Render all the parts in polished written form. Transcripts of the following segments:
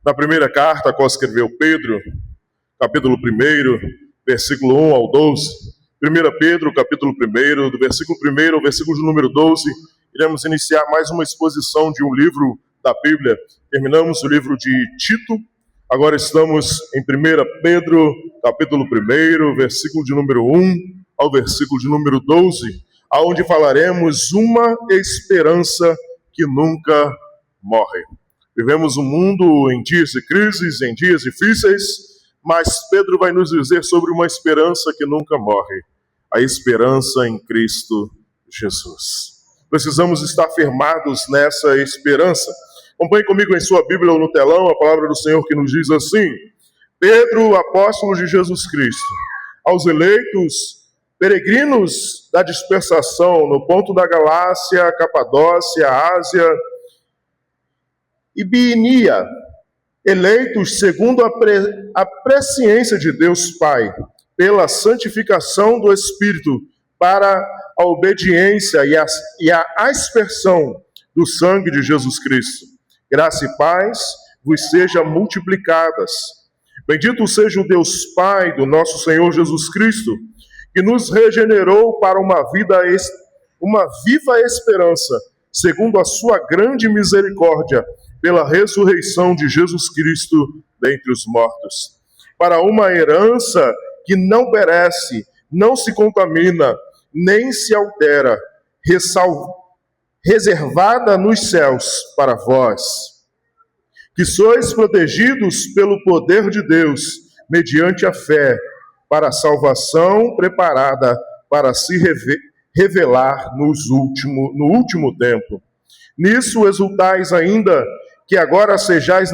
Na primeira carta a qual escreveu Pedro, capítulo 1, versículo 1 ao 12. 1 Pedro, capítulo 1, do versículo 1 ao versículo de número 12, iremos iniciar mais uma exposição de um livro da Bíblia. Terminamos o livro de Tito, agora estamos em 1 Pedro, capítulo 1, versículo de número 1 ao versículo de número 12, aonde falaremos uma esperança que nunca morre. Vivemos um mundo em dias de crises, em dias difíceis, mas Pedro vai nos dizer sobre uma esperança que nunca morre, a esperança em Cristo Jesus. Precisamos estar firmados nessa esperança. Acompanhe comigo em sua Bíblia ou no telão a palavra do Senhor que nos diz assim: Pedro, apóstolo de Jesus Cristo, aos eleitos, peregrinos da dispersação no ponto da Galácia, Capadócia, Ásia e Bitínia, eleitos segundo a presciência de Deus Pai, pela santificação do Espírito, para a obediência e a aspersão do sangue de Jesus Cristo. Graça e paz vos sejam multiplicadas. Bendito seja o Deus Pai do nosso Senhor Jesus Cristo, que nos regenerou para uma viva esperança, segundo a sua grande misericórdia, pela ressurreição de Jesus Cristo dentre os mortos, para uma herança que não perece, não se contamina, nem se altera, reservada nos céus para vós, que sois protegidos pelo poder de Deus, mediante a fé, para a salvação preparada para se revelar no último tempo. Nisso exultais ainda, que agora sejais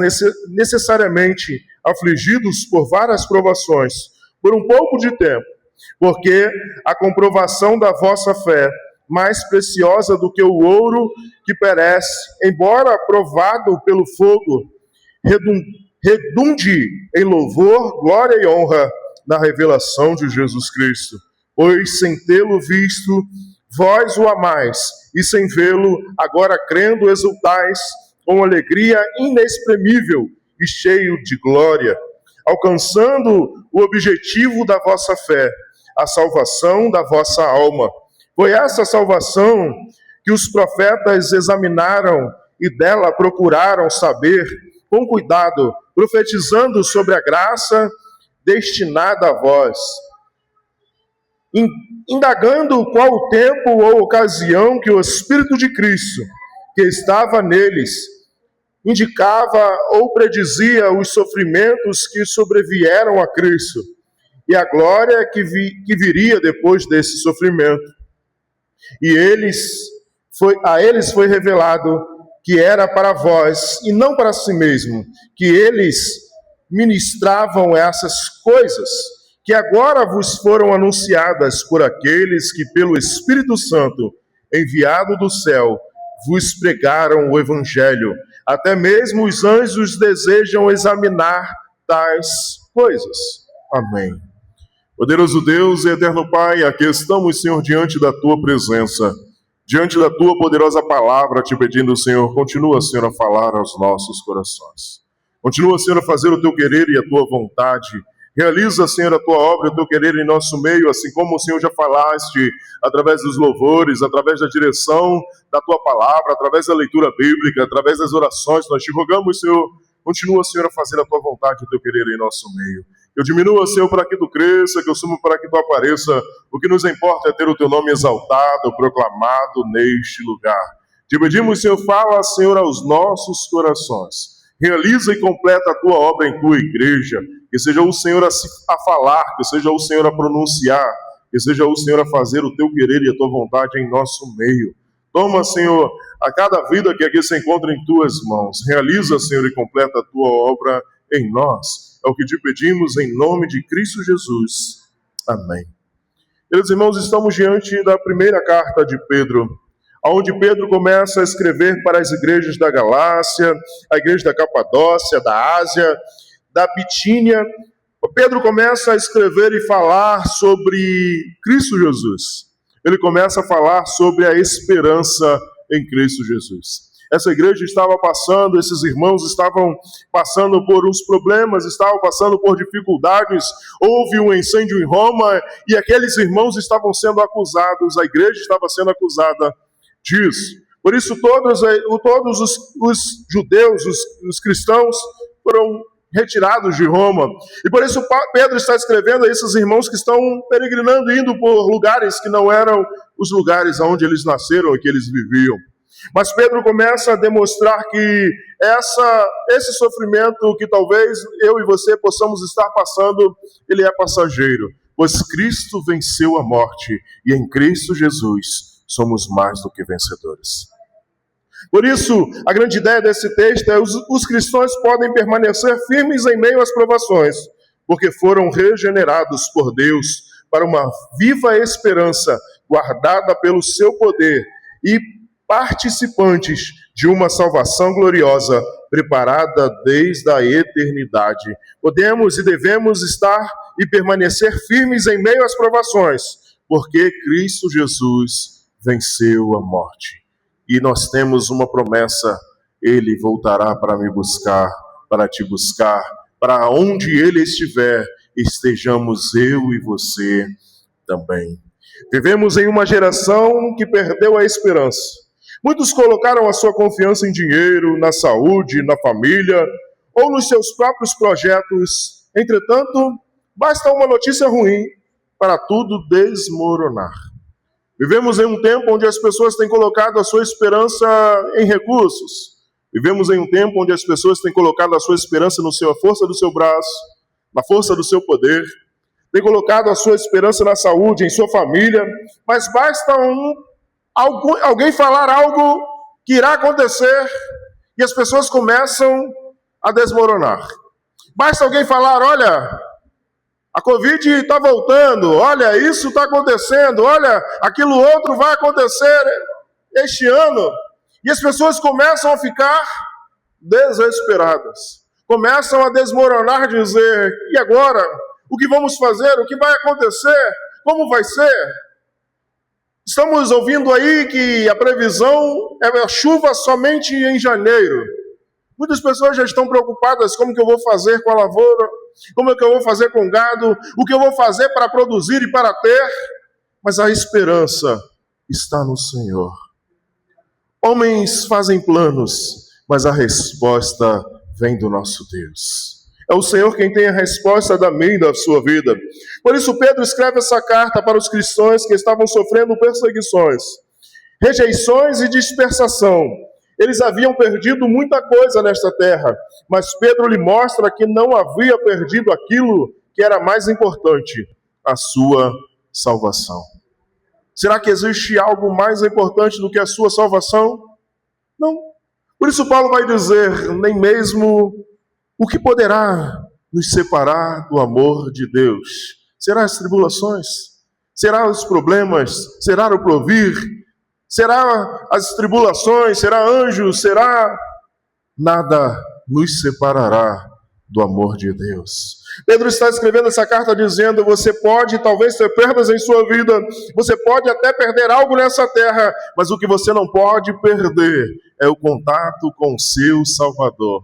necessariamente afligidos por várias provações, por um pouco de tempo, porque a comprovação da vossa fé, mais preciosa do que o ouro que perece, embora provado pelo fogo, redunde em louvor, glória e honra na revelação de Jesus Cristo. Pois sem tê-lo visto, vós o amais, e sem vê-lo, agora crendo, exultais com alegria inexprimível e cheio de glória, alcançando o objetivo da vossa fé, a salvação da vossa alma. Foi essa salvação que os profetas examinaram e dela procuraram saber com cuidado, profetizando sobre a graça destinada a vós, indagando qual o tempo ou ocasião que o Espírito de Cristo, que estava neles, indicava ou predizia os sofrimentos que sobrevieram a Cristo e a glória que viria depois desse sofrimento. E a eles foi revelado que era para vós e não para si mesmo, que eles ministravam essas coisas que agora vos foram anunciadas por aqueles que pelo Espírito Santo, enviado do céu, vos pregaram o Evangelho. Até mesmo os anjos desejam examinar tais coisas. Amém. Poderoso Deus e eterno Pai, aqui estamos, Senhor, diante da Tua presença, diante da Tua poderosa palavra, te pedindo, Senhor, continua, Senhor, a falar aos nossos corações. Continua, Senhor, a fazer o Teu querer e a Tua vontade. Realiza, Senhor, a Tua obra e o Teu querer em nosso meio, assim como o Senhor já falaste, através dos louvores, através da direção da Tua palavra, através da leitura bíblica, através das orações. Nós te rogamos, Senhor, continua, Senhor, a fazer a Tua vontade e o Teu querer em nosso meio. Eu diminua, Senhor, para que Tu cresça, que eu sumo para que Tu apareça. O que nos importa é ter o Teu nome exaltado, proclamado neste lugar. Te pedimos, Senhor, fala, Senhor, aos nossos corações. Realiza e completa a Tua obra em Tua igreja. Que seja o Senhor a falar, que seja o Senhor a pronunciar, que seja o Senhor a fazer o Teu querer e a Tua vontade em nosso meio. Toma, Senhor, a cada vida que aqui se encontra em Tuas mãos. Realiza, Senhor, e completa a Tua obra em nós. É o que te pedimos em nome de Cristo Jesus. Amém. Meus irmãos, estamos diante da primeira carta de Pedro, onde Pedro começa a escrever para as igrejas da Galácia, a igreja da Capadócia, da Ásia, da Bitínia. Pedro começa a escrever e falar sobre Cristo Jesus. Ele começa a falar sobre a esperança em Cristo Jesus. Essa igreja estava passando, esses irmãos estavam passando por uns problemas, estavam passando por dificuldades. Houve um incêndio em Roma e aqueles irmãos estavam sendo acusados, a igreja estava sendo acusada disso. Por isso todos os judeus, os cristãos foram retirados de Roma. E por isso Pedro está escrevendo a esses irmãos que estão peregrinando, indo por lugares que não eram os lugares onde eles nasceram e que eles viviam. Mas Pedro começa a demonstrar que esse sofrimento que talvez eu e você possamos estar passando, ele é passageiro, pois Cristo venceu a morte e em Cristo Jesus somos mais do que vencedores. Por isso, a grande ideia desse texto é os cristãos podem permanecer firmes em meio às provações, porque foram regenerados por Deus para uma viva esperança guardada pelo seu poder e participantes de uma salvação gloriosa preparada desde a eternidade. Podemos e devemos estar e permanecer firmes em meio às provações, porque Cristo Jesus venceu a morte. E nós temos uma promessa: Ele voltará para me buscar, para te buscar, para onde Ele estiver, estejamos eu e você também. Vivemos em uma geração que perdeu a esperança. Muitos colocaram a sua confiança em dinheiro, na saúde, na família ou nos seus próprios projetos. Entretanto, basta uma notícia ruim para tudo desmoronar. Vivemos em um tempo onde as pessoas têm colocado a sua esperança em recursos. Vivemos em um tempo onde as pessoas têm colocado a sua esperança na força do seu braço, na força do seu poder. Têm colocado a sua esperança na saúde, em sua família. Mas basta alguém falar algo que irá acontecer e as pessoas começam a desmoronar. Basta alguém falar: olha, a Covid está voltando, olha, isso está acontecendo, olha, aquilo outro vai acontecer este ano. E as pessoas começam a ficar desesperadas. Começam a desmoronar, dizer: e agora? O que vamos fazer? O que vai acontecer? Como vai ser? Estamos ouvindo aí que a previsão é a chuva somente em janeiro. Muitas pessoas já estão preocupadas: como que eu vou fazer com a lavoura? Como é que eu vou fazer com o gado? O que eu vou fazer para produzir e para ter? Mas a esperança está no Senhor. Homens fazem planos, mas a resposta vem do nosso Deus. É o Senhor quem tem a resposta da minha e da sua vida. Por isso Pedro escreve essa carta para os cristãos que estavam sofrendo perseguições, rejeições e dispersação. Eles haviam perdido muita coisa nesta terra, mas Pedro lhe mostra que não havia perdido aquilo que era mais importante, a sua salvação. Será que existe algo mais importante do que a sua salvação? Não. Por isso Paulo vai dizer: nem mesmo o que poderá nos separar do amor de Deus? Será as tribulações? Será os problemas? Será o provir? Será as tribulações? Será anjos? Será? Nada nos separará do amor de Deus. Pedro está escrevendo essa carta dizendo: você pode talvez ter perdas em sua vida, você pode até perder algo nessa terra, mas o que você não pode perder é o contato com o seu Salvador.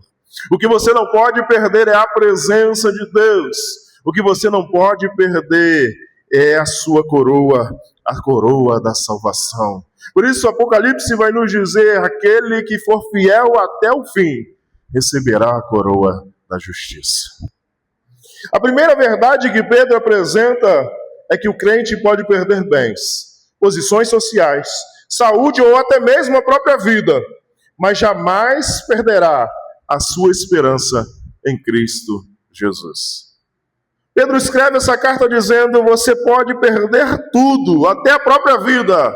O que você não pode perder é a presença de Deus. O que você não pode perder é a sua coroa, a coroa da salvação. Por isso Apocalipse vai nos dizer: aquele que for fiel até o fim receberá a coroa da justiça. A primeira verdade que Pedro apresenta é que o crente pode perder bens, posições sociais, saúde ou até mesmo a própria vida, mas jamais perderá a sua esperança em Cristo Jesus. Pedro escreve essa carta dizendo: você pode perder tudo, até a própria vida,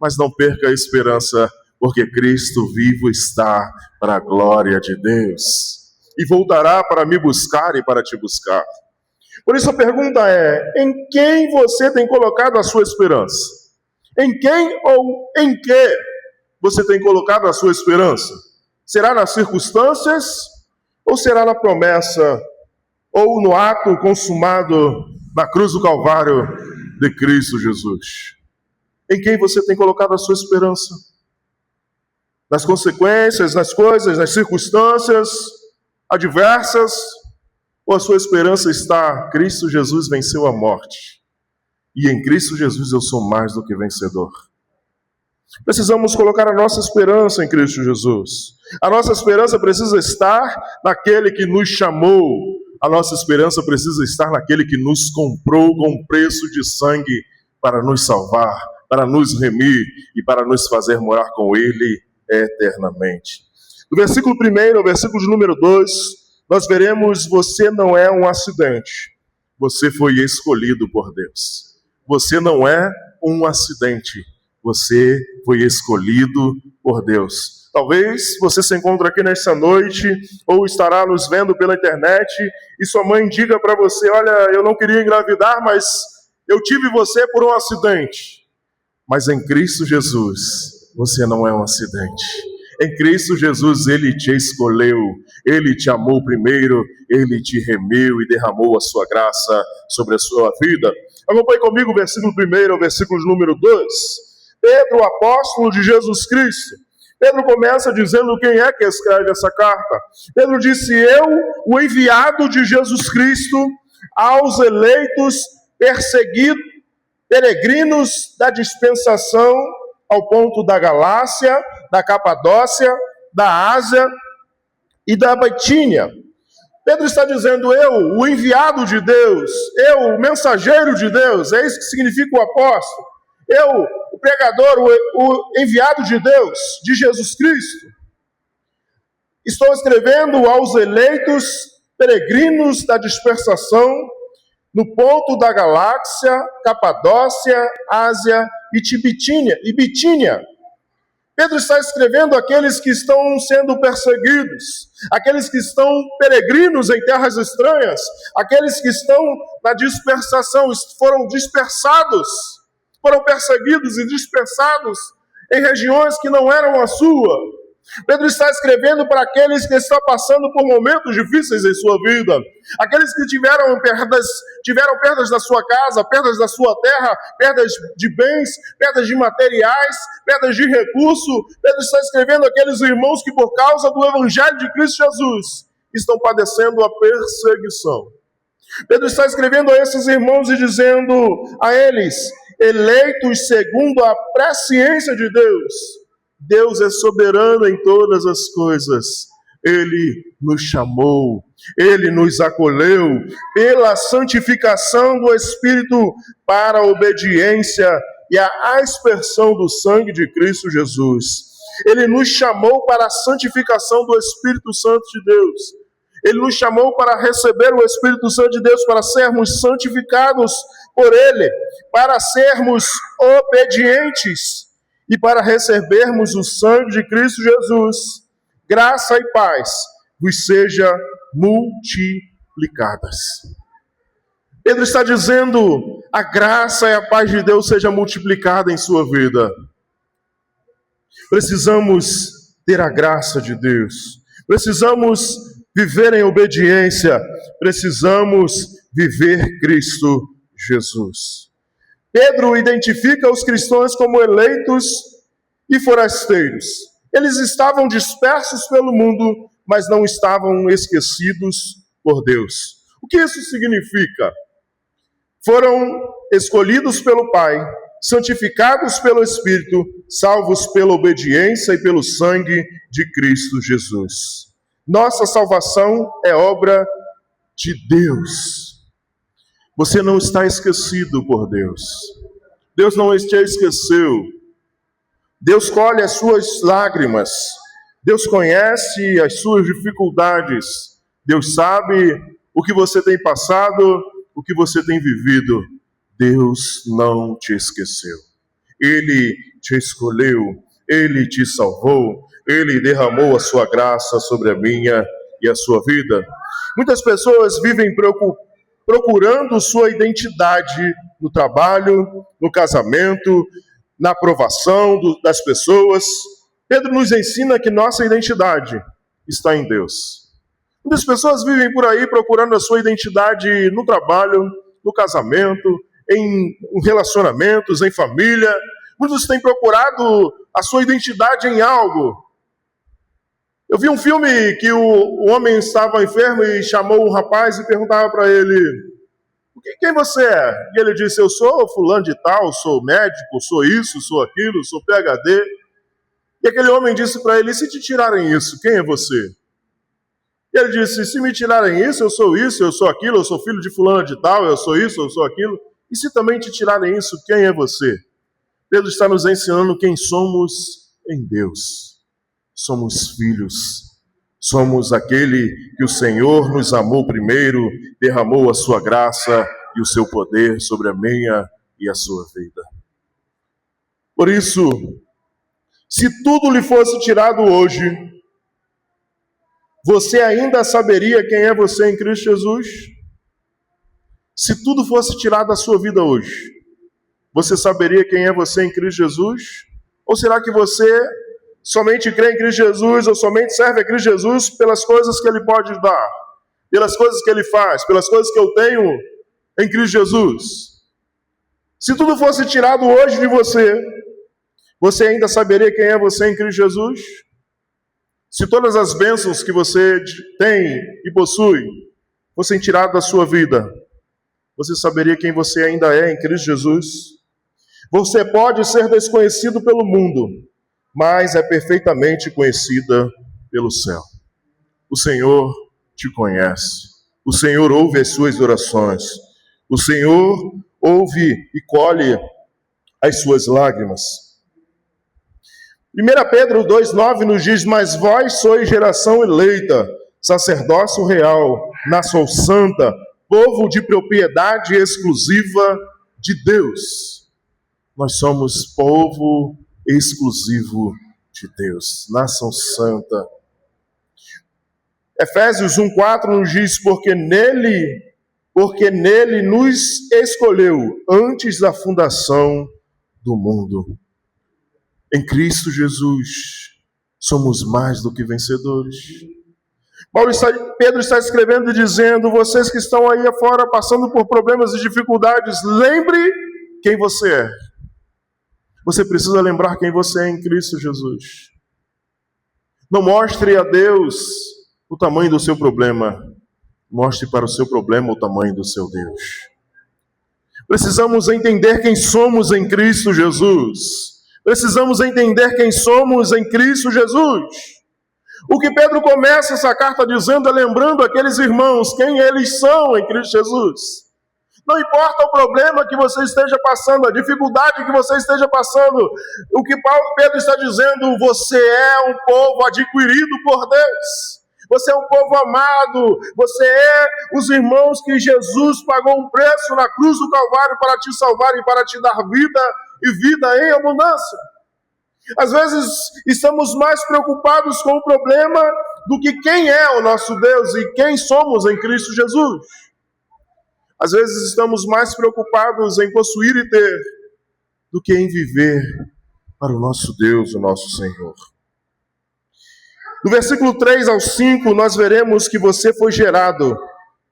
mas não perca a esperança, porque Cristo vivo está para a glória de Deus e voltará para me buscar e para te buscar. Por isso a pergunta é: em quem você tem colocado a sua esperança? Em quem ou em que você tem colocado a sua esperança? Será nas circunstâncias ou será na promessa ou no ato consumado na cruz do Calvário de Cristo Jesus? Em quem você tem colocado a sua esperança? nas consequências, nas coisas, nas circunstâncias adversas? Ou a sua esperança está: Cristo Jesus venceu a morte, e em Cristo Jesus eu sou mais do que vencedor? Precisamos colocar a nossa esperança em Cristo Jesus. A nossa esperança precisa estar naquele que nos chamou. A nossa esperança precisa estar naquele que nos comprou com preço de sangue para nos salvar, para nos remir e para nos fazer morar com Ele eternamente. Do versículo 1 ao versículo de número 2, nós veremos: você não é um acidente, você foi escolhido por Deus. Você não é um acidente, você foi escolhido por Deus. Talvez você se encontre aqui nesta noite, ou estará nos vendo pela internet, e sua mãe diga para você: olha, eu não queria engravidar, mas eu tive você por um acidente. Mas em Cristo Jesus, você não é um acidente. Em Cristo Jesus, Ele te escolheu, Ele te amou primeiro, Ele te remiu e derramou a sua graça sobre a sua vida. Acompanhe comigo o versículo 1 ao versículo de número 2. Pedro, apóstolo de Jesus Cristo. Pedro começa dizendo quem é que escreve essa carta. Pedro disse: eu, o enviado de Jesus Cristo, aos eleitos, perseguidos, peregrinos da dispensação, ao ponto da Galácia, da Capadócia, da Ásia e da Bitínia. Pedro está dizendo: eu, o enviado de Deus, eu, o mensageiro de Deus, é isso que significa o apóstolo. Eu, o pregador, o enviado de Deus, de Jesus Cristo, estou escrevendo aos eleitos peregrinos da dispersação no ponto da Galácia, Capadócia, Ásia e Bitínia. Pedro está escrevendo àqueles que estão sendo perseguidos, aqueles que estão peregrinos em terras estranhas, aqueles que estão na dispersação, foram dispersados, foram perseguidos e dispersados em regiões que não eram a sua. Pedro está escrevendo para aqueles que estão passando por momentos difíceis em sua vida, aqueles que tiveram perdas da sua casa, perdas da sua terra, perdas de bens, perdas de materiais, perdas de recurso. Pedro está escrevendo àqueles irmãos que, por causa do Evangelho de Cristo Jesus, estão padecendo a perseguição. Pedro está escrevendo a esses irmãos e dizendo a eles: eleitos segundo a presciência de Deus. Deus é soberano em todas as coisas. Ele nos chamou, Ele nos acolheu pela santificação do Espírito para a obediência e a aspersão do sangue de Cristo Jesus. Ele nos chamou para a santificação do Espírito Santo de Deus. Ele nos chamou para receber o Espírito Santo de Deus, para sermos santificados por Ele, para sermos obedientes e para recebermos o sangue de Cristo Jesus. Graça e paz vos seja multiplicadas. Pedro está dizendo: a graça e a paz de Deus seja multiplicada em sua vida. Precisamos ter a graça de Deus. Precisamos viver em obediência. Precisamos viver Cristo Jesus. Pedro identifica os cristãos como eleitos e forasteiros. Eles estavam dispersos pelo mundo, mas não estavam esquecidos por Deus. O que isso significa? Foram escolhidos pelo Pai, santificados pelo Espírito, salvos pela obediência e pelo sangue de Cristo Jesus. Nossa salvação é obra de Deus. Você não está esquecido por Deus. Deus não te esqueceu. Deus colhe as suas lágrimas. Deus conhece as suas dificuldades. Deus sabe o que você tem passado, o que você tem vivido. Deus não te esqueceu. Ele te escolheu, Ele te salvou, Ele derramou a sua graça sobre a minha e a sua vida. Muitas pessoas vivem procurando sua identidade no trabalho, no casamento, na aprovação das pessoas. Pedro nos ensina que nossa identidade está em Deus. Muitas pessoas vivem por aí procurando a sua identidade no trabalho, no casamento, em relacionamentos, em família. Muitos têm procurado a sua identidade em algo. Eu vi um filme que o homem estava enfermo e chamou um rapaz e perguntava para ele: quem você é? E ele disse: eu sou fulano de tal, sou médico, sou isso, sou aquilo, sou PhD. E aquele homem disse para ele: e se te tirarem isso, quem é você? E ele disse: se me tirarem isso, eu sou aquilo, eu sou filho de fulano de tal, eu sou isso, eu sou aquilo. E se também te tirarem isso, quem é você? Pedro está nos ensinando quem somos em Deus. Somos filhos. Somos aquele que o Senhor nos amou primeiro, derramou a sua graça e o seu poder sobre a minha e a sua vida. Por isso, se tudo lhe fosse tirado hoje, você ainda saberia quem é você em Cristo Jesus? Se tudo fosse tirado da sua vida hoje, você saberia quem é você em Cristo Jesus? Ou será que você somente crê em Cristo Jesus ou somente serve a Cristo Jesus pelas coisas que Ele pode dar, pelas coisas que Ele faz, pelas coisas que eu tenho em Cristo Jesus? Se tudo fosse tirado hoje de você, você ainda saberia quem é você em Cristo Jesus? Se todas as bênçãos que você tem e possui fossem tiradas da sua vida, você saberia quem você ainda é em Cristo Jesus? Você pode ser desconhecido pelo mundo, mas é perfeitamente conhecida pelo céu. O Senhor te conhece. O Senhor ouve as suas orações. O Senhor ouve e colhe as suas lágrimas. 1 Pedro 2,9 nos diz: mas vós sois geração eleita, sacerdócio real, nação santa, povo de propriedade exclusiva de Deus. Nós somos povo exclusivo de Deus, nação santa. Efésios 1,4 nos diz: porque nele nos escolheu antes da fundação do mundo. Em Cristo Jesus somos mais do que vencedores. Pedro está escrevendo e dizendo: vocês que estão aí afora passando por problemas e dificuldades, lembre quem você é. Você precisa lembrar quem você é em Cristo Jesus. Não mostre a Deus o tamanho do seu problema. Mostre para o seu problema o tamanho do seu Deus. Precisamos entender quem somos em Cristo Jesus. Precisamos entender quem somos em Cristo Jesus. O que Pedro começa essa carta dizendo é ledando aqueles irmãos quem eles são em Cristo Jesus. Não importa o problema que você esteja passando, a dificuldade que você esteja passando, o que Pedro está dizendo: você é um povo adquirido por Deus. Você é um povo amado, você é os irmãos que Jesus pagou um preço na cruz do Calvário para te salvar e para te dar vida e vida em abundância. Às vezes estamos mais preocupados com o problema do que quem é o nosso Deus e quem somos em Cristo Jesus. Às vezes estamos mais preocupados em possuir e ter do que em viver para o nosso Deus, o nosso Senhor. Do versículo 3 ao 5, nós veremos que você foi gerado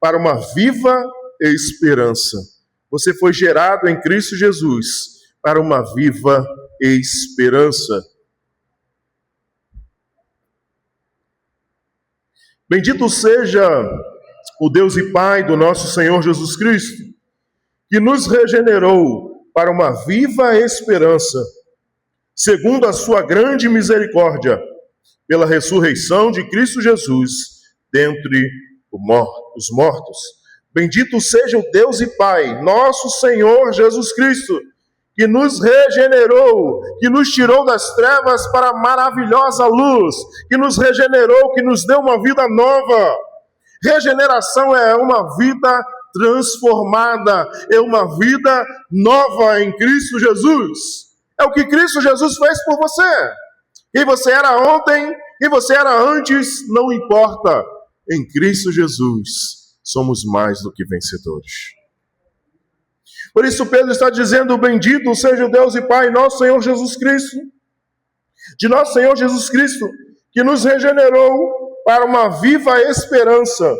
para uma viva esperança. Você foi gerado em Cristo Jesus para uma viva esperança. Bendito seja o Deus e Pai do nosso Senhor Jesus Cristo, que nos regenerou para uma viva esperança, segundo a sua grande misericórdia, pela ressurreição de Cristo Jesus dentre os mortos. Bendito seja o Deus e Pai, nosso Senhor Jesus Cristo, que nos regenerou, que nos tirou das trevas para a maravilhosa luz, que nos regenerou, que nos deu uma vida nova. Regeneração é uma vida transformada, é uma vida nova em Cristo Jesus. É o que Cristo Jesus fez por você. Quem você era ontem, quem você era antes, não importa. Em Cristo Jesus, somos mais do que vencedores. Por isso Pedro está dizendo: bendito seja o Deus e Pai, nosso Senhor Jesus Cristo, de nosso Senhor Jesus Cristo, que nos regenerou para uma viva esperança,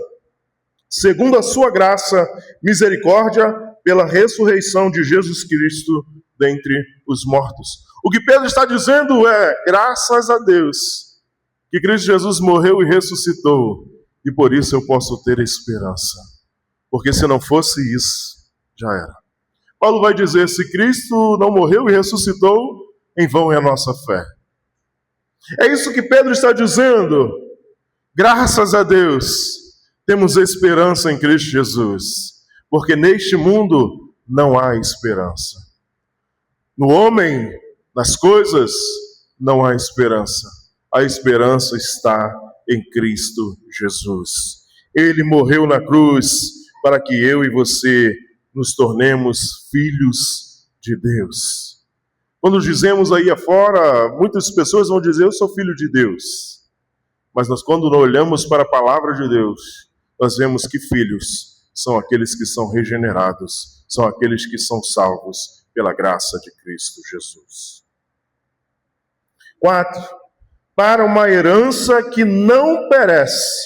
segundo a sua graça, misericórdia, pela ressurreição de Jesus Cristo dentre os mortos. O que Pedro está dizendo é: graças a Deus, que Cristo Jesus morreu e ressuscitou, e por isso eu posso ter esperança. Porque se não fosse isso, já era. Paulo vai dizer, se Cristo não morreu e ressuscitou, em vão é a nossa fé. É isso que Pedro está dizendo. Graças a Deus, temos esperança em Cristo Jesus, porque neste mundo não há esperança. No homem, nas coisas, não há esperança. A esperança está em Cristo Jesus. Ele morreu na cruz para que eu e você nos tornemos filhos de Deus. Quando dizemos aí afora, muitas pessoas vão dizer, eu sou filho de Deus. Mas quando olhamos para a palavra de Deus, nós vemos que filhos são aqueles que são regenerados, são aqueles que são salvos pela graça de Cristo Jesus. 4. Para uma herança que não perece,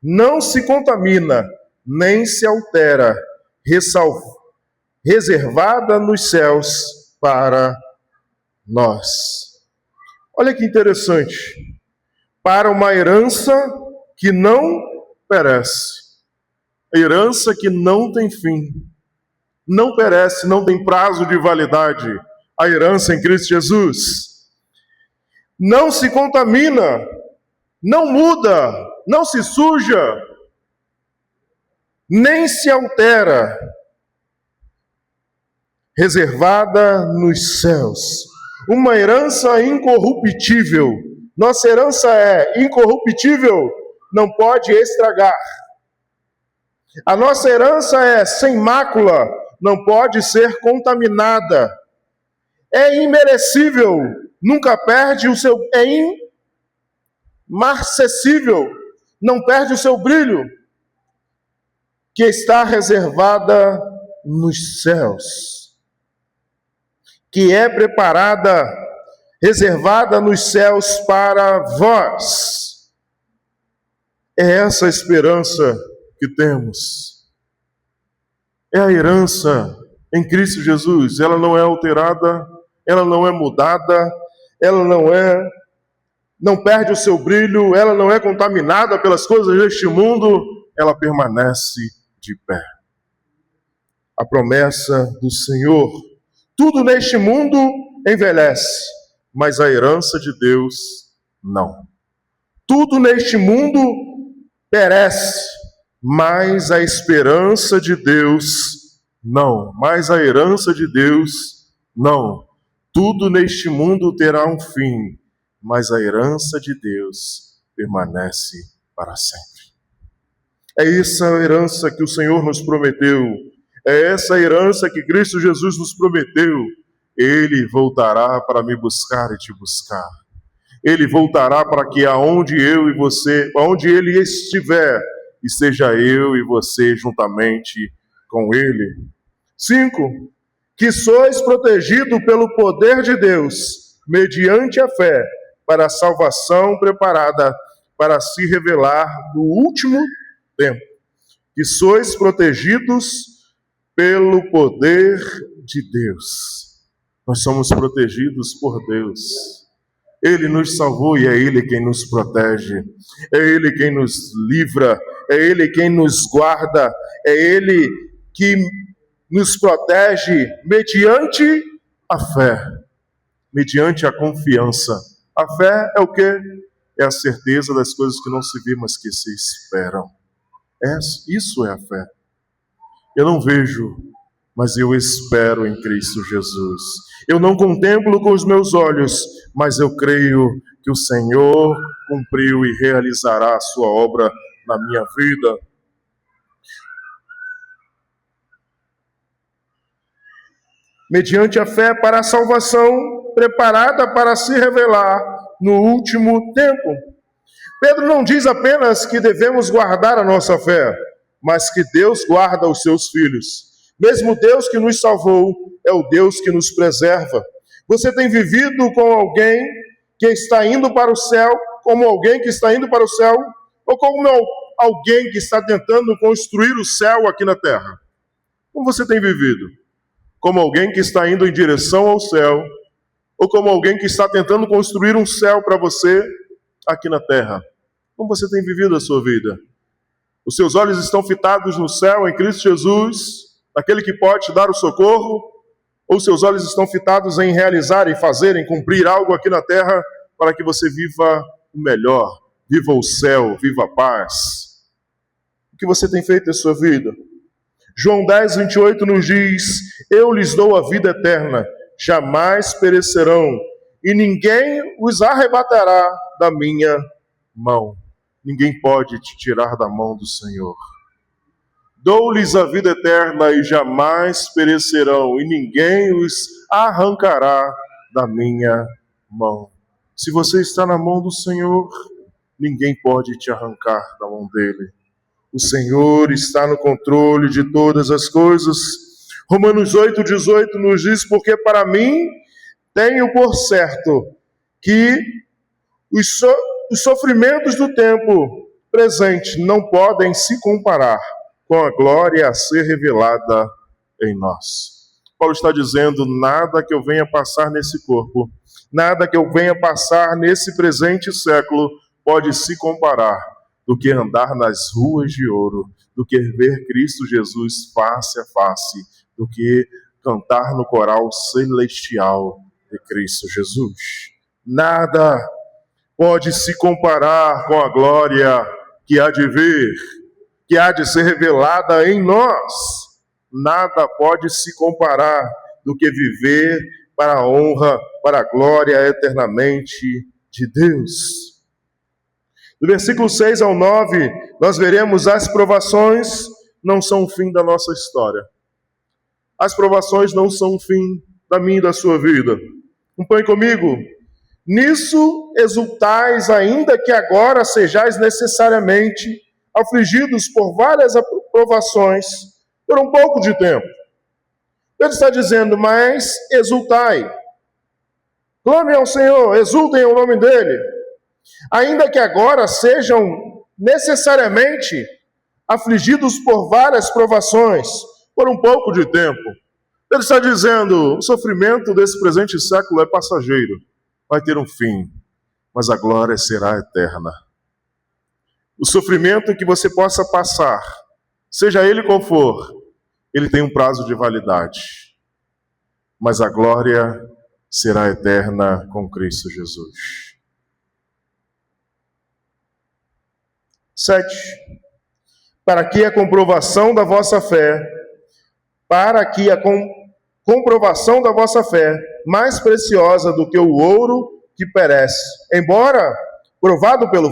não se contamina, nem se altera, reservada nos céus para nós. Olha que interessante. Para uma herança que não perece. Herança que não tem fim. Não perece, não tem prazo de validade. A herança em Cristo Jesus. Não se contamina, não muda, não se suja, nem se altera. Reservada nos céus. Uma herança incorruptível. Nossa herança é incorruptível, não pode estragar. A nossa herança é sem mácula, não pode ser contaminada. É imerecível, nunca perde o seu... É imarcessível, não perde o seu brilho, que está reservada nos céus, que é preparada, reservada nos céus para vós. É essa a esperança que temos. É a herança em Cristo Jesus. Ela não é alterada, ela não é mudada, ela não perde o seu brilho, ela não é contaminada pelas coisas deste mundo, ela permanece de pé. A promessa do Senhor. Tudo neste mundo envelhece, mas a herança de Deus não. Tudo neste mundo perece, mas a esperança de Deus não. Mas a herança de Deus não. Tudo neste mundo terá um fim, mas a herança de Deus permanece para sempre. É essa a herança que o Senhor nos prometeu. É essa herança que Cristo Jesus nos prometeu. Ele voltará para me buscar e te buscar. Ele voltará para que aonde eu e você, aonde Ele estiver, esteja eu e você juntamente com Ele. 5. Que sois protegido pelo poder de Deus, mediante a fé, para a salvação preparada para se revelar no último tempo. Que sois protegidos pelo poder de Deus. Nós somos protegidos por Deus. Ele nos salvou e é Ele quem nos protege. É Ele quem nos livra. É Ele quem nos guarda. É Ele que nos protege mediante a fé. Mediante a confiança. A fé é o quê? É a certeza das coisas que não se vê, mas que se esperam. Isso é a fé. Eu não vejo, mas eu espero em Cristo Jesus. Eu não contemplo com os meus olhos, mas eu creio que o Senhor cumpriu e realizará a sua obra na minha vida. Mediante a fé para a salvação, preparada para se revelar no último tempo. Pedro não diz apenas que devemos guardar a nossa fé, mas que Deus guarda os seus filhos. Mesmo Deus que nos salvou é o Deus que nos preserva. Você tem vivido com alguém que está indo para o céu, como alguém que está indo para o céu, ou como alguém que está tentando construir o céu aqui na terra? Como você tem vivido? Como alguém que está indo em direção ao céu, ou como alguém que está tentando construir um céu para você aqui na terra? Como você tem vivido a sua vida? Os seus olhos estão fitados no céu, em Cristo Jesus, naquele que pode te dar o socorro? Ou seus olhos estão fitados em realizar, em fazer, em cumprir algo aqui na terra para que você viva o melhor, viva o céu, viva a paz? O que você tem feito em sua vida? João 10, 28 nos diz: eu lhes dou a vida eterna, jamais perecerão, e ninguém os arrebatará da minha mão. Ninguém pode te tirar da mão do Senhor. Dou-lhes a vida eterna e jamais perecerão, e ninguém os arrancará da minha mão. Se você está na mão do Senhor, ninguém pode te arrancar da mão dele. O Senhor está no controle de todas as coisas. Romanos 8, 18 nos diz: porque para mim tenho por certo que os sofrimentos do tempo presente não podem se comparar com a glória a ser revelada em nós. Paulo está dizendo: nada que eu venha passar nesse corpo, nada que eu venha passar nesse presente século pode se comparar do que andar nas ruas de ouro, do que ver Cristo Jesus face a face, do que cantar no coral celestial de Cristo Jesus. Nada pode se comparar com a glória que há de vir, que há de ser revelada em nós. Nada pode se comparar do que viver para a honra, para a glória eternamente de Deus. Do versículo 6 ao 9, nós veremos: as provações não são o fim da nossa história. As provações não são o fim da minha e da sua vida. Acompanhe comigo. Nisso exultais, ainda que agora sejais necessariamente afligidos por várias provações, por um pouco de tempo. Ele está dizendo: mas exultai. Clamem ao Senhor, exultem ao nome dele. Ainda que agora sejam necessariamente afligidos por várias provações, por um pouco de tempo. Ele está dizendo: o sofrimento desse presente século é passageiro, vai ter um fim, mas a glória será eterna. O sofrimento que você possa passar, seja ele qual for, ele tem um prazo de validade, mas a glória será eterna com Cristo Jesus. 7. Para que a comprovação da vossa fé, comprovação da vossa fé, mais preciosa do que o ouro que perece, embora provado pelo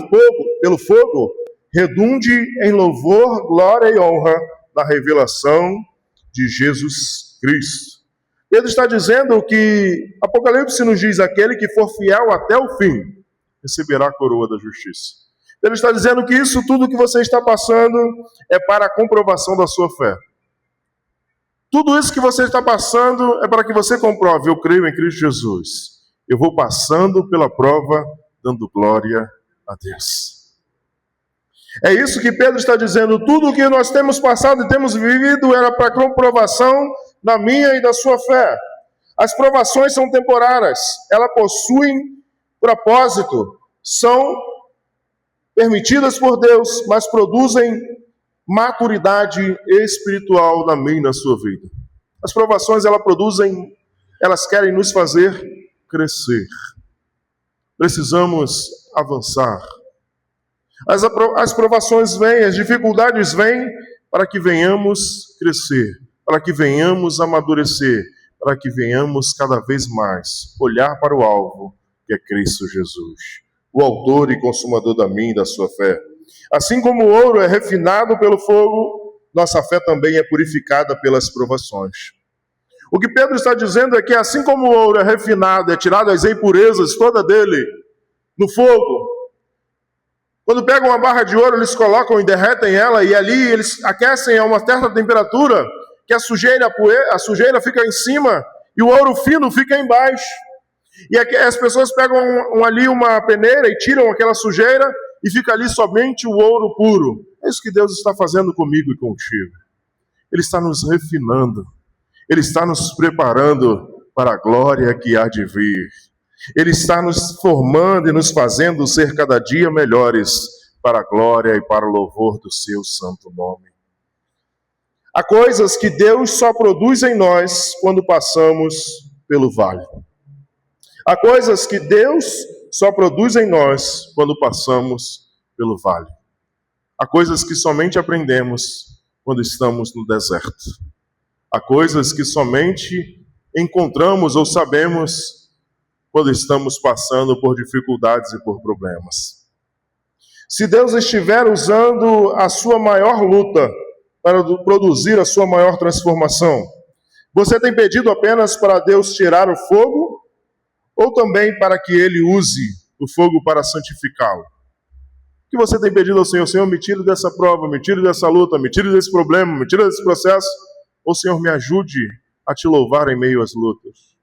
fogo, redunde em louvor, glória e honra na revelação de Jesus Cristo. Pedro está dizendo que Apocalipse nos diz: aquele que for fiel até o fim receberá a coroa da justiça. Ele está dizendo que isso tudo que você está passando é para a comprovação da sua fé. Tudo isso que você está passando é para que você comprove: eu creio em Cristo Jesus. Eu vou passando pela prova, dando glória a Deus. É isso que Pedro está dizendo. Tudo o que nós temos passado e temos vivido era para comprovação da minha e da sua fé. As provações são temporárias, elas possuem propósito, são permitidas por Deus, mas produzem maturidade espiritual na minha e na sua vida. As provações, elas querem nos fazer crescer. Precisamos avançar. As provações vêm, as dificuldades vêm para que venhamos crescer, para que venhamos amadurecer, para que venhamos cada vez mais olhar para o alvo, que é Cristo Jesus, o autor e consumador da minha e da sua fé. Assim como o ouro é refinado pelo fogo, nossa fé também é purificada pelas provações. O que Pedro está dizendo é que assim como o ouro é refinado, é tirado as impurezas toda dele no fogo, quando pegam uma barra de ouro, eles colocam e derretem ela, e ali eles aquecem a uma certa temperatura, que a sujeira fica em cima e o ouro fino fica embaixo. E as pessoas pegam ali uma peneira e tiram aquela sujeira e fica ali somente o ouro puro. É isso que Deus está fazendo comigo e contigo. Ele está nos refinando. Ele está nos preparando para a glória que há de vir. Ele está nos formando e nos fazendo ser cada dia melhores para a glória e para o louvor do seu santo nome. Há coisas que Deus só produz em nós quando passamos pelo vale. Há coisas que Deus só produz em nós quando passamos pelo vale. Há coisas que somente aprendemos quando estamos no deserto. Há coisas que somente encontramos ou sabemos quando estamos passando por dificuldades e por problemas. Se Deus estiver usando a sua maior luta para produzir a sua maior transformação, você tem pedido apenas para Deus tirar o fogo ou também para que Ele use o fogo para santificá-lo? O que você tem pedido ao Senhor? Senhor, me tire dessa prova, me tire dessa luta, me tire desse problema, me tire desse processo. Ou Senhor, me ajude a te louvar em meio às lutas.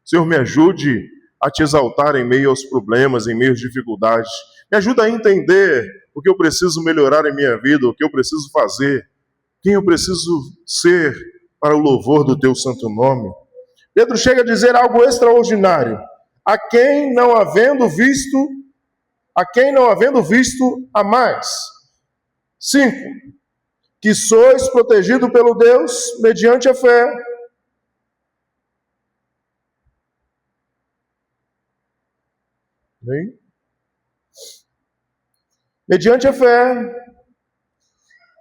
Senhor, me ajude a te exaltar em meio aos problemas, em meio às dificuldades. Me ajuda a entender o que eu preciso melhorar em minha vida, o que eu preciso fazer, quem eu preciso ser para o louvor do teu santo nome. Pedro chega a dizer algo extraordinário. A quem não havendo visto, amais. 5. Que sois protegido pelo Deus mediante a fé. Bem? Mediante a fé,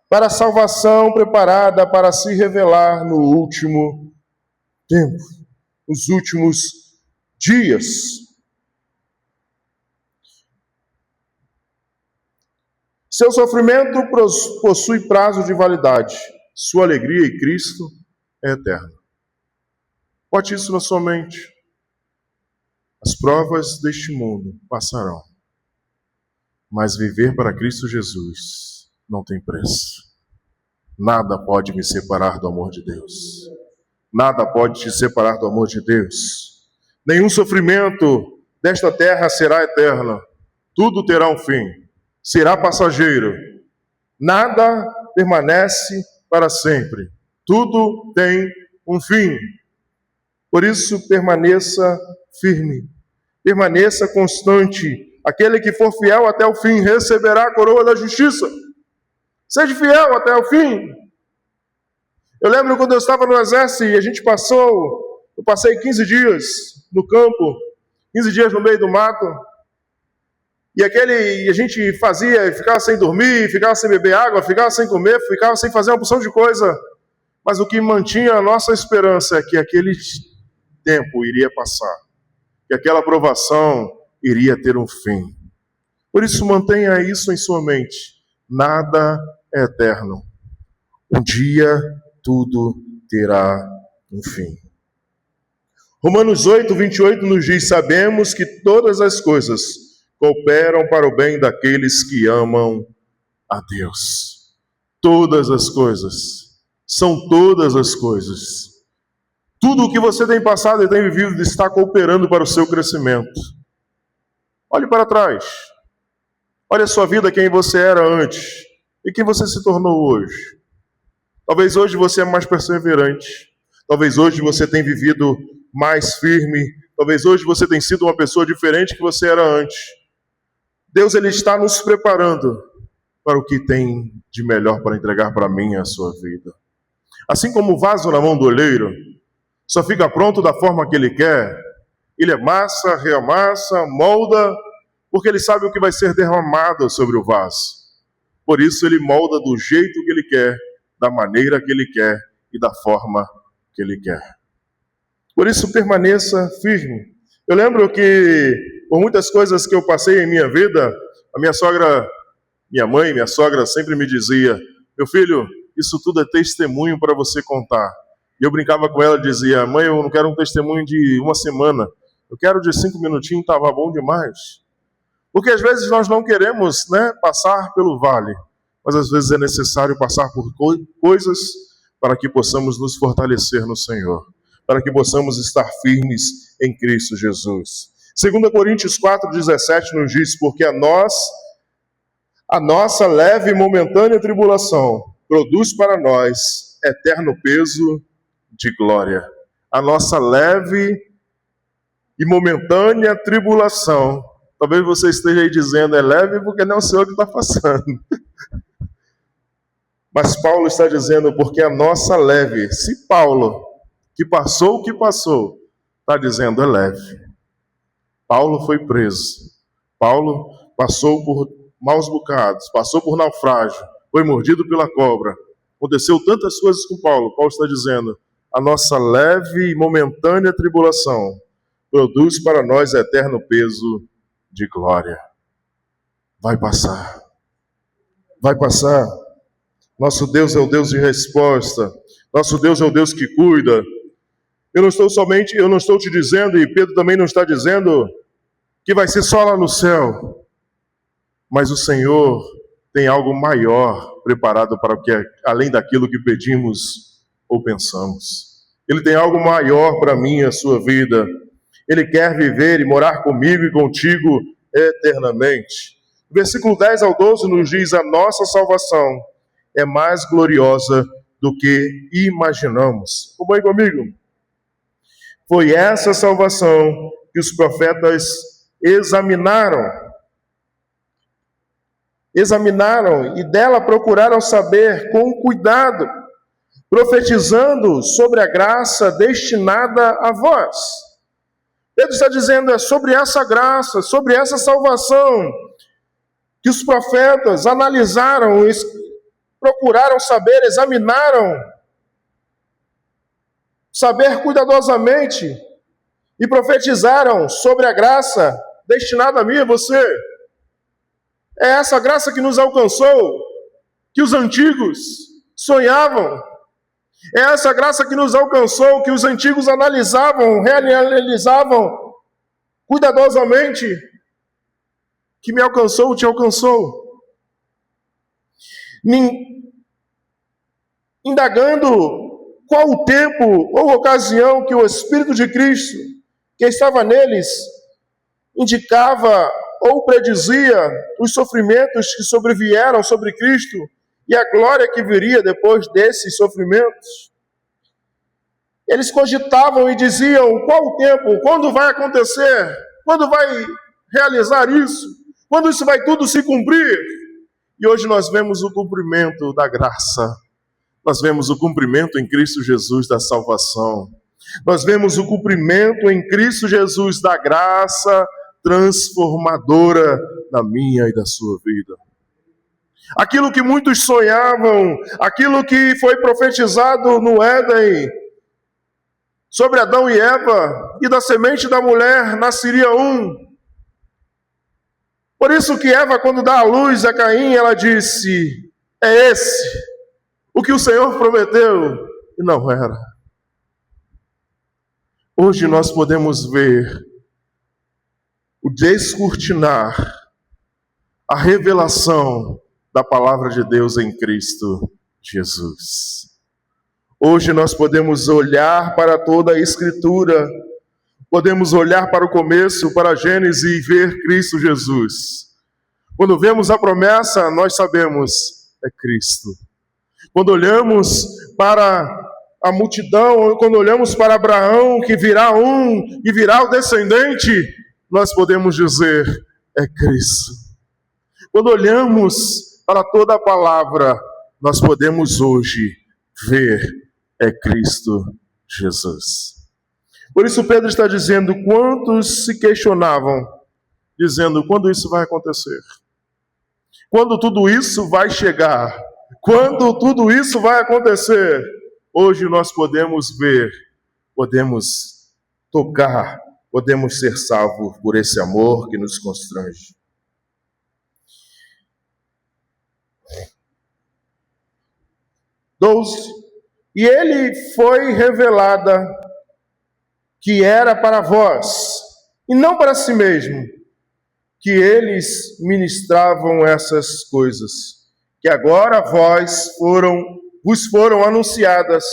para a salvação preparada para se revelar no último tempo, nos últimos dias. Seu sofrimento possui prazo de validade. Sua alegria em Cristo é eterna. Bote isso na sua mente. As provas deste mundo passarão, mas viver para Cristo Jesus não tem preço. Nada pode me separar do amor de Deus. Nada pode te separar do amor de Deus. Nenhum sofrimento desta terra será eterno. Tudo terá um fim. Será passageiro. Nada permanece para sempre. Tudo tem um fim. Por isso, permaneça firme. Permaneça constante. Aquele que for fiel até o fim receberá a coroa da justiça. Seja fiel até o fim. Eu lembro quando eu estava no exército e eu passei 15 dias no campo, 15 dias no meio do mato. E a gente ficava sem dormir, ficava sem beber água, ficava sem comer, ficava sem fazer uma porção de coisa. Mas o que mantinha a nossa esperança é que aquele tempo iria passar, que aquela provação iria ter um fim. Por isso, mantenha isso em sua mente. Nada é eterno. Um dia, tudo terá um fim. Romanos 8:28 nos diz: sabemos que todas as coisas cooperam para o bem daqueles que amam a Deus. Todas as coisas. São todas as coisas. Tudo o que você tem passado e tem vivido está cooperando para o seu crescimento. Olhe para trás. Olhe a sua vida, quem você era antes e quem você se tornou hoje. Talvez hoje você é mais perseverante. Talvez hoje você tenha vivido mais firme. Talvez hoje você tenha sido uma pessoa diferente que você era antes. Deus, Ele está nos preparando para o que tem de melhor para entregar para mim e a sua vida. Assim como o vaso na mão do oleiro só fica pronto da forma que ele quer, ele amassa, reamassa, molda, porque ele sabe o que vai ser derramado sobre o vaso. Por isso ele molda do jeito que ele quer, da maneira que ele quer e da forma que ele quer. Por isso permaneça firme. Eu lembro que por muitas coisas que eu passei em minha vida, minha sogra sempre me dizia: meu filho, isso tudo é testemunho para você contar. E eu brincava com ela e dizia: mãe, eu não quero um testemunho de uma semana, eu quero de 5 minutinhos, estava bom demais. Porque às vezes nós não queremos, passar pelo vale, mas às vezes é necessário passar por coisas para que possamos nos fortalecer no Senhor, para que possamos estar firmes em Cristo Jesus. 2 Coríntios 4:17 nos diz: porque a nossa leve e momentânea tribulação produz para nós eterno peso de glória. A nossa leve e momentânea tribulação. Talvez você esteja aí dizendo, é leve porque não é o Senhor que está passando. Mas Paulo está dizendo, porque a nossa leve. Se Paulo, que passou o que passou, está dizendo, é leve. Paulo foi preso. Paulo passou por maus bocados, passou por naufrágio, foi mordido pela cobra. Aconteceu tantas coisas com Paulo. Paulo está dizendo, a nossa leve e momentânea tribulação produz para nós eterno peso de glória. Vai passar. Vai passar. Nosso Deus é o Deus de resposta. Nosso Deus é o Deus que cuida. Eu não estou te dizendo, e Pedro também não está dizendo, que vai ser só lá no céu. Mas o Senhor tem algo maior preparado para o que além daquilo que pedimos ou pensamos. Ele tem algo maior para mim e a sua vida. Ele quer viver e morar comigo e contigo eternamente. O versículo 10 ao 12 nos diz, a nossa salvação é mais gloriosa do que imaginamos. Acompanhe comigo. Foi essa salvação que os profetas examinaram e dela procuraram saber com cuidado, profetizando sobre a graça destinada a vós. Pedro está dizendo, é sobre essa graça, sobre essa salvação, que os profetas analisaram, procuraram saber, examinaram, saber cuidadosamente, e profetizaram sobre a graça destinada a mim e a você. É essa graça que nos alcançou, que os antigos sonhavam. É essa graça que nos alcançou, que os antigos analisavam, realizavam cuidadosamente, que me alcançou, te alcançou. Indagando qual o tempo ou ocasião que o Espírito de Cristo, que estava neles, indicava ou predizia os sofrimentos que sobrevieram sobre Cristo e a glória que viria depois desses sofrimentos. Eles cogitavam e diziam, qual o tempo, quando vai acontecer, quando vai realizar isso, quando isso vai tudo se cumprir. E hoje nós vemos o cumprimento da graça, nós vemos o cumprimento em Cristo Jesus da salvação, nós vemos o cumprimento em Cristo Jesus da graça transformadora da minha e da sua vida. Aquilo que muitos sonhavam, aquilo que foi profetizado no Éden, sobre Adão e Eva, e da semente da mulher nasceria um. Por isso que Eva, quando dá a luz a Caim, ela disse, é esse, o que o Senhor prometeu, e não era. Hoje nós podemos ver o descortinar, a revelação da palavra de Deus em Cristo Jesus. Hoje nós podemos olhar para toda a Escritura, podemos olhar para o começo, para a Gênesis e ver Cristo Jesus. Quando vemos a promessa, nós sabemos, é Cristo. Quando olhamos para a multidão, quando olhamos para Abraão, que virá um e virá o descendente, nós podemos dizer, é Cristo. Quando olhamos para toda a palavra, nós podemos hoje ver, é Cristo Jesus. Por isso Pedro está dizendo, quantos se questionavam, dizendo, quando isso vai acontecer? Quando tudo isso vai chegar? Quando tudo isso vai acontecer? Hoje nós podemos ver, podemos tocar, podemos ser salvos por esse amor que nos constrange. E ele foi revelada que era para vós, e não para si mesmo, que eles ministravam essas coisas, que agora vos foram anunciadas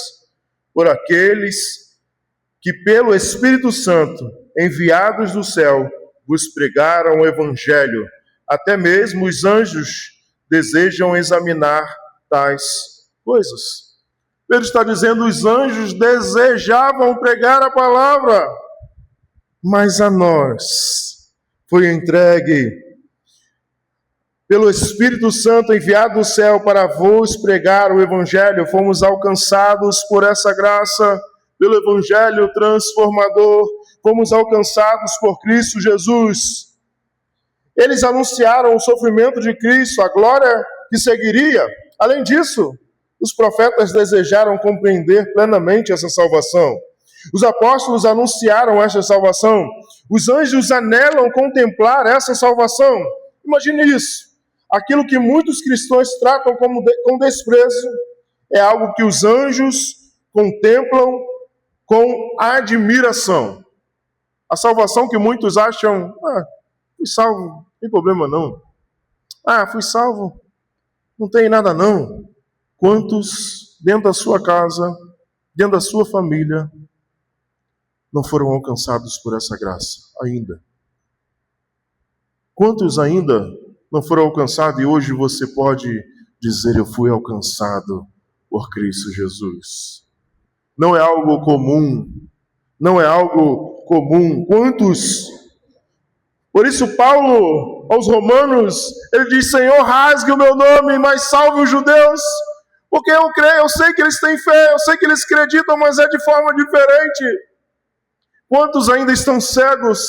por aqueles que pelo Espírito Santo, enviados do céu, vos pregaram o Evangelho. Até mesmo os anjos desejam examinar tais coisas. Pedro está dizendo, os anjos desejavam pregar a palavra. mas a nós foi entregue pelo Espírito Santo enviado do céu para vos pregar o Evangelho. Fomos alcançados por essa graça, pelo Evangelho transformador. Fomos alcançados por Cristo Jesus. Eles anunciaram o sofrimento de Cristo, a glória que seguiria. Além disso, os profetas desejaram compreender plenamente essa salvação. Os apóstolos anunciaram essa salvação. Os anjos anelam contemplar essa salvação. Imagine isso. Aquilo que muitos cristãos tratam com desprezo é algo que os anjos contemplam com admiração. A salvação que muitos acham, fui salvo, não tem problema não. Fui salvo, não tem nada não. Quantos dentro da sua casa, dentro da sua família, não foram alcançados por essa graça ainda? Quantos ainda não foram alcançados e hoje você pode dizer: eu fui alcançado por Cristo Jesus? Não é algo comum, não é algo comum. Quantos? Por isso Paulo, aos Romanos, ele diz: Senhor, rasgue o meu nome, mas salve os judeus, porque eu creio, eu sei que eles têm fé, eu sei que eles acreditam, mas é de forma diferente. Quantos ainda estão cegos,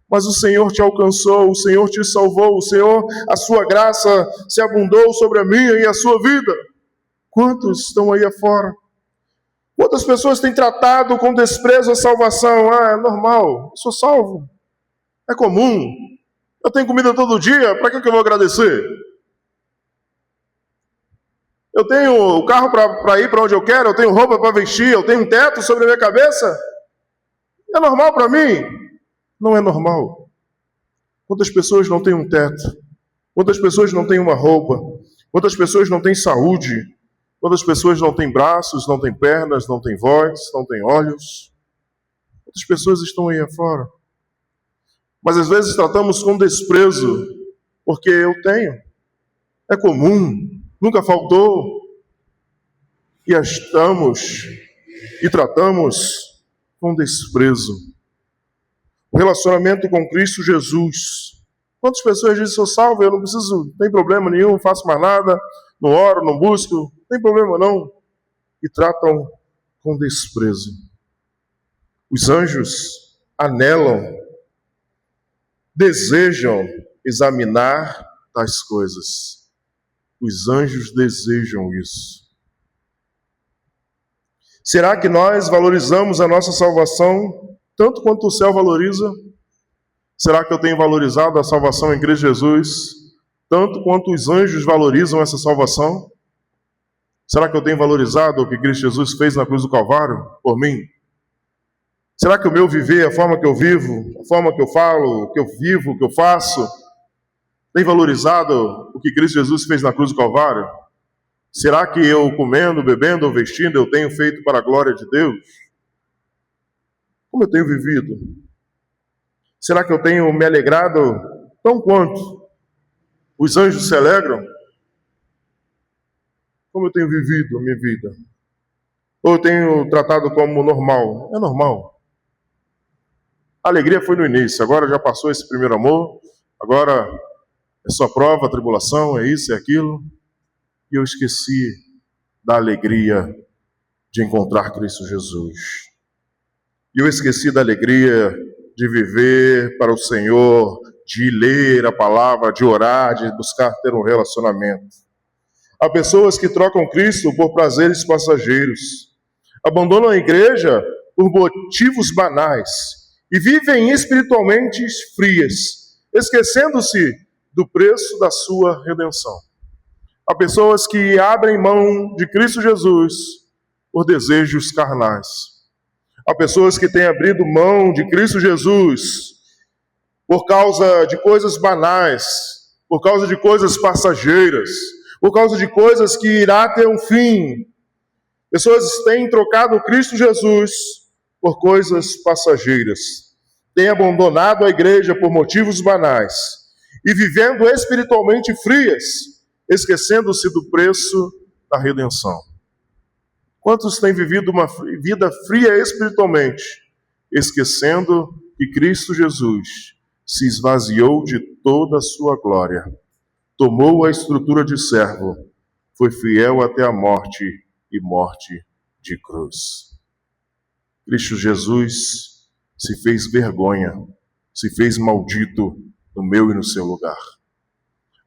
mas o Senhor te alcançou, o Senhor te salvou, o Senhor, a sua graça se abundou sobre a minha e a sua vida. Quantos estão aí afora? Quantas pessoas têm tratado com desprezo a salvação? É normal, eu sou salvo, é comum, eu tenho comida todo dia, para que eu vou agradecer? Eu tenho o carro para ir para onde eu quero, eu tenho roupa para vestir, eu tenho um teto sobre a minha cabeça. É normal para mim? Não é normal. Quantas pessoas não têm um teto? Quantas pessoas não têm uma roupa? Quantas pessoas não têm saúde? Quantas pessoas não têm braços, não têm pernas, não têm voz, não têm olhos? Quantas pessoas estão aí afora? Mas às vezes tratamos com desprezo, porque eu tenho. É comum, nunca faltou. E estamos e tratamos com desprezo. O relacionamento com Cristo Jesus. Quantas pessoas dizem: sou salvo, eu não preciso, não tem problema nenhum, não faço mais nada, não oro, não busco, não tem problema não. E tratam com desprezo. Os anjos anelam, desejam examinar tais coisas. Os anjos desejam isso. Será que nós valorizamos a nossa salvação tanto quanto o céu valoriza? Será que eu tenho valorizado a salvação em Cristo Jesus tanto quanto os anjos valorizam essa salvação? Será que eu tenho valorizado o que Cristo Jesus fez na cruz do Calvário por mim? Será que o meu viver, a forma que eu vivo, a forma que eu falo, o que eu vivo, o que eu faço, tem valorizado o que Cristo Jesus fez na cruz do Calvário? Será que eu, comendo, bebendo ou vestindo, eu tenho feito para a glória de Deus? Como eu tenho vivido? Será que eu tenho me alegrado tão quanto os anjos se alegram? Como eu tenho vivido a minha vida? Ou eu tenho tratado como normal? É normal. A alegria foi no início, agora já passou esse primeiro amor, agora é só prova, tribulação, é isso, é aquilo. E eu esqueci da alegria de encontrar Cristo Jesus. E eu esqueci da alegria de viver para o Senhor, de ler a palavra, de orar, de buscar ter um relacionamento. Há pessoas que trocam Cristo por prazeres passageiros, abandonam a igreja por motivos banais e vivem espiritualmente frias, esquecendo-se do preço da sua redenção. Há pessoas que abrem mão de Cristo Jesus por desejos carnais. Há pessoas que têm abrido mão de Cristo Jesus por causa de coisas banais, por causa de coisas passageiras, por causa de coisas que irá ter um fim. Pessoas têm trocado Cristo Jesus por coisas passageiras. Têm abandonado a igreja por motivos banais e vivendo espiritualmente frias, esquecendo-se do preço da redenção. Quantos têm vivido uma vida fria espiritualmente, esquecendo que Cristo Jesus se esvaziou de toda a sua glória, tomou a estrutura de servo, foi fiel até a morte e morte de cruz. Cristo Jesus se fez vergonha, se fez maldito no meu e no seu lugar.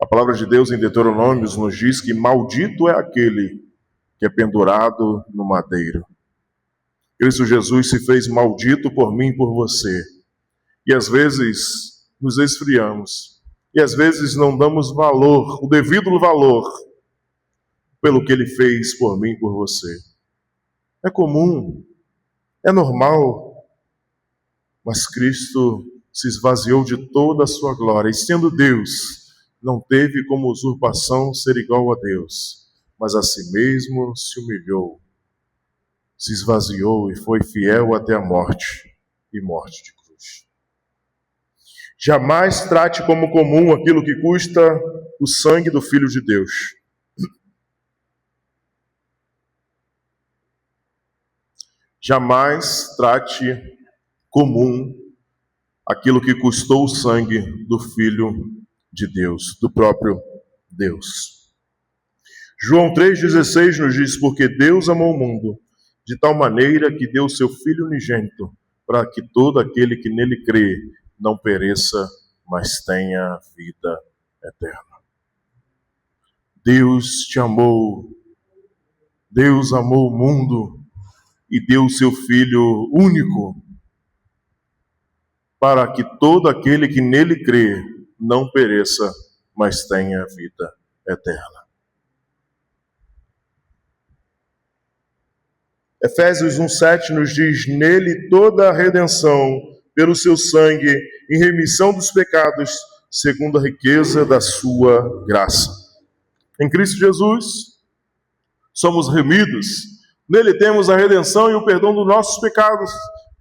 A palavra de Deus em Deuteronômio nos diz que maldito é aquele que é pendurado no madeiro. Cristo Jesus se fez maldito por mim e por você. E às vezes nos esfriamos. E às vezes não damos valor, o devido valor, pelo que Ele fez por mim e por você. É comum, é normal. Mas Cristo se esvaziou de toda a sua glória. E sendo Deus, não teve como usurpação ser igual a Deus. Mas a si mesmo se humilhou, se esvaziou e foi fiel até a morte e morte de cruz. Jamais trate como comum aquilo que custa o sangue do Filho de Deus. Jamais trate comum aquilo que custou o sangue do Filho de Deus, do próprio Deus. João 3,16 nos diz: porque Deus amou o mundo de tal maneira que deu seu Filho unigênito, para que todo aquele que nele crê não pereça, mas tenha vida eterna. Deus te amou, Deus amou o mundo e deu o seu Filho único, para que todo aquele que nele crê não pereça, mas tenha vida eterna. Efésios 1,7 nos diz: nele toda a redenção, pelo seu sangue, em remissão dos pecados, segundo a riqueza da sua graça. Em Cristo Jesus, somos remidos. Nele temos a redenção e o perdão dos nossos pecados,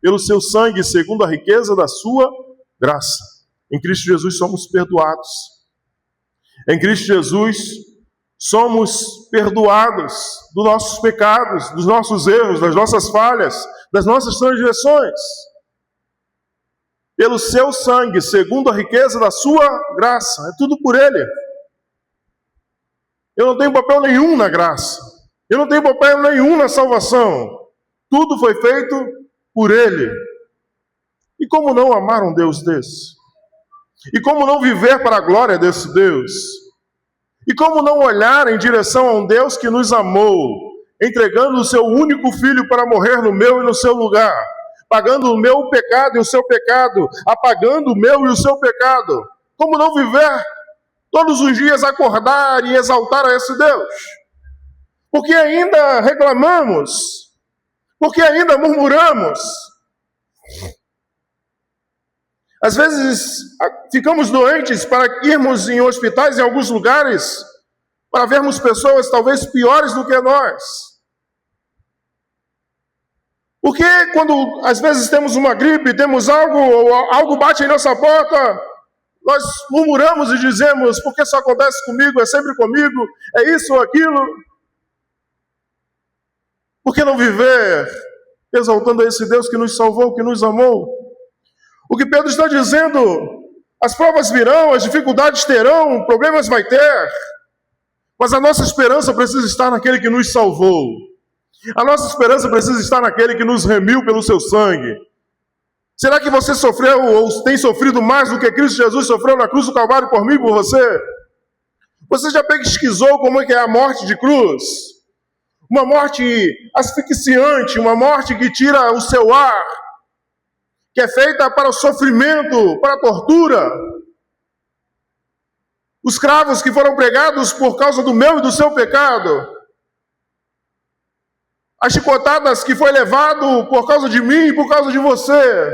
pelo seu sangue, segundo a riqueza da sua graça. Em Cristo Jesus somos perdoados. Em Cristo Jesus somos perdoados dos nossos pecados, dos nossos erros, das nossas falhas, das nossas transgressões. Pelo seu sangue, segundo a riqueza da sua graça. É tudo por Ele. Eu não tenho papel nenhum na graça. Eu não tenho papel nenhum na salvação. Tudo foi feito por Ele. E como não amar um Deus desse? E como não viver para a glória desse Deus? E como não olhar em direção a um Deus que nos amou, entregando o seu único Filho para morrer no meu e no seu lugar, pagando o meu pecado e o seu pecado, apagando o meu e o seu pecado? Como não viver todos os dias, acordar e exaltar a esse Deus? Porque ainda reclamamos, porque ainda murmuramos. Às vezes ficamos doentes para irmos em hospitais, em alguns lugares, para vermos pessoas talvez piores do que nós. Porque quando às vezes temos uma gripe, temos algo, ou algo bate em nossa porta, nós murmuramos e dizemos: por que isso acontece comigo? É sempre comigo? É isso ou aquilo? Por que não viver exaltando a esse Deus que nos salvou, que nos amou? O que Pedro está dizendo: as provas virão, as dificuldades terão, problemas vai ter, mas a nossa esperança precisa estar naquele que nos salvou. A nossa esperança precisa estar naquele que nos remiu pelo seu sangue. Será que você sofreu ou tem sofrido mais do que Cristo Jesus sofreu na cruz do Calvário por mim e por você? Você já pesquisou como é que é a morte de cruz? Uma morte asfixiante, uma morte que tira o seu ar, que é feita para o sofrimento, para a tortura. Os cravos que foram pregados por causa do meu e do seu pecado. As chicotadas que foi levado por causa de mim e por causa de você.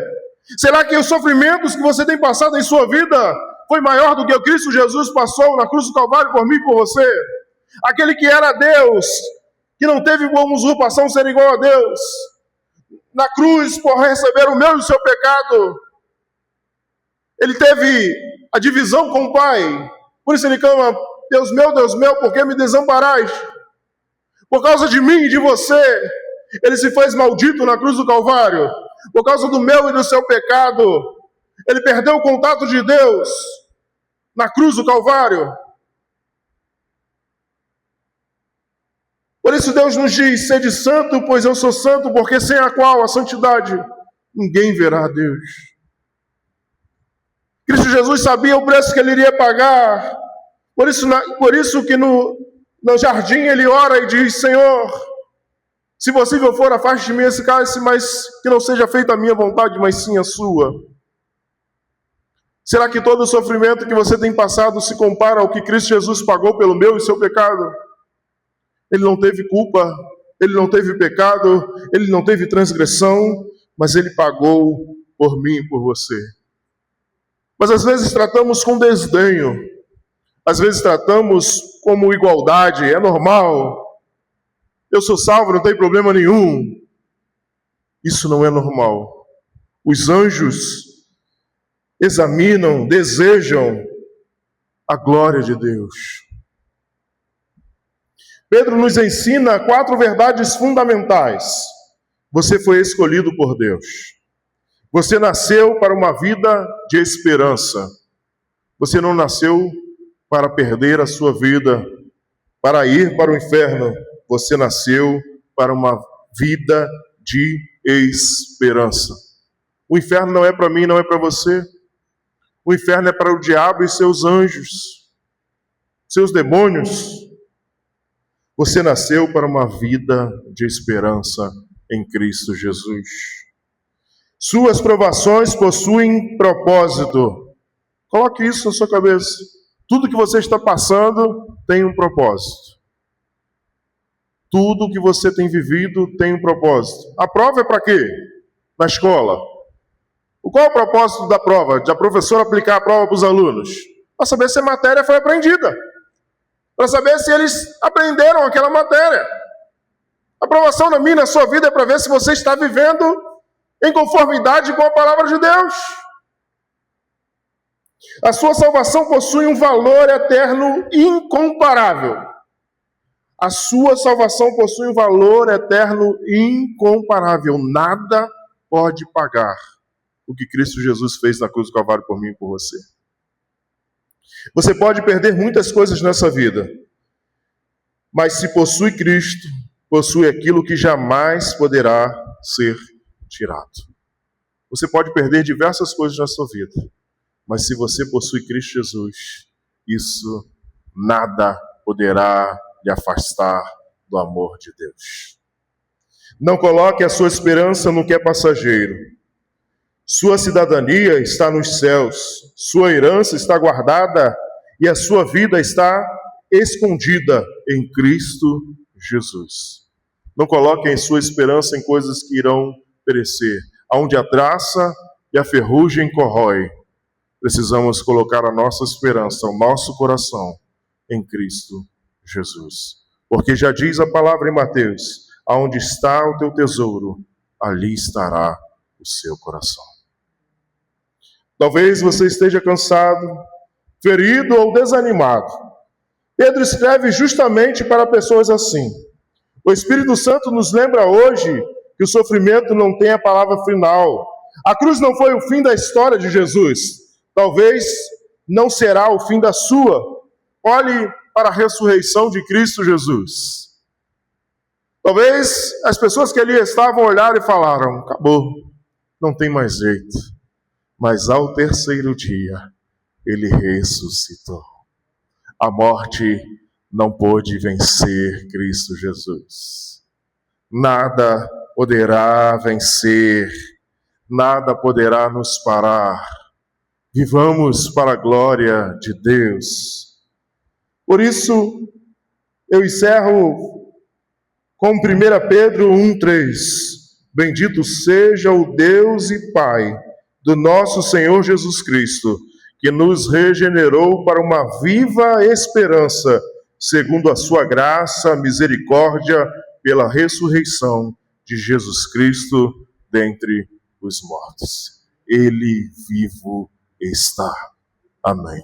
Será que os sofrimentos que você tem passado em sua vida foi maior do que o Cristo Jesus passou na cruz do Calvário por mim e por você? Aquele que era Deus, que não teve como usurpação ser igual a Deus, na cruz, por receber o meu e o seu pecado, ele teve a divisão com o Pai. Por isso ele clama: Deus meu, por que me desamparais? Por causa de mim e de você, ele se fez maldito na cruz do Calvário. por causa do meu e do seu pecado. Ele perdeu o contato de Deus na cruz do Calvário. Por isso Deus nos diz: sede santo, pois eu sou santo, porque sem a qual, a santidade, ninguém verá a Deus. Cristo Jesus sabia o preço que ele iria pagar. Por isso que no jardim ele ora e diz: Senhor, se possível for, afaste de mim esse cálice, mas que não seja feita a minha vontade, mas sim a sua. Será que todo o sofrimento que você tem passado se compara ao que Cristo Jesus pagou pelo meu e seu pecado? Ele não teve culpa, ele não teve pecado, ele não teve transgressão, mas ele pagou por mim e por você. Mas às vezes tratamos com desdenho, às vezes tratamos como igualdade, é normal. Eu sou salvo, não tem problema nenhum. Isso não é normal. Os anjos examinam, desejam a glória de Deus. Pedro nos ensina 4 verdades fundamentais. Você foi escolhido por Deus. Você nasceu para uma vida de esperança. Você não nasceu para perder a sua vida, para ir para o inferno. Você nasceu para uma vida de esperança. O inferno não é para mim, não é para você. O inferno é para o diabo e seus anjos, seus demônios. Você nasceu para uma vida de esperança em Cristo Jesus. Suas provações possuem propósito. Coloque isso na sua cabeça. Tudo que você está passando tem um propósito. Tudo que você tem vivido tem um propósito. A prova é para quê? Na escola. Qual é o propósito da prova? De a professora aplicar a prova para os alunos? Para saber se a matéria foi aprendida. Para saber se eles aprenderam aquela matéria. A aprovação na minha e na sua vida é para ver se você está vivendo em conformidade com a palavra de Deus. A sua salvação possui um valor eterno incomparável. A sua salvação possui um valor eterno incomparável. Nada pode pagar o que Cristo Jesus fez na cruz do Calvário por mim e por você. Você pode perder muitas coisas nessa vida, mas se possui Cristo, possui aquilo que jamais poderá ser tirado. Você pode perder diversas coisas na sua vida, mas se você possui Cristo Jesus, isso nada poderá lhe afastar do amor de Deus. Não coloque a sua esperança no que é passageiro. Sua cidadania está nos céus, sua herança está guardada e a sua vida está escondida em Cristo Jesus. Não coloquem sua esperança em coisas que irão perecer, onde a traça e a ferrugem corrói. Precisamos colocar a nossa esperança, o nosso coração em Cristo Jesus. Porque já diz a palavra em Mateus: aonde está o teu tesouro, ali estará o seu coração. Talvez você esteja cansado, ferido ou desanimado. Pedro escreve justamente para pessoas assim. O Espírito Santo nos lembra hoje que o sofrimento não tem a palavra final. A cruz não foi o fim da história de Jesus. Talvez não será o fim da sua. Olhe para a ressurreição de Cristo Jesus. Talvez as pessoas que ali estavam olharam e falaram: acabou, não tem mais jeito. Mas ao terceiro dia, ele ressuscitou. A morte não pôde vencer Cristo Jesus. Nada poderá vencer, nada poderá nos parar. Vivamos para a glória de Deus. Por isso, eu encerro com 1 Pedro 1,3. Bendito seja o Deus e Pai do nosso Senhor Jesus Cristo, que nos regenerou para uma viva esperança, segundo a sua graça, misericórdia, pela ressurreição de Jesus Cristo dentre os mortos. Ele vivo está. Amém.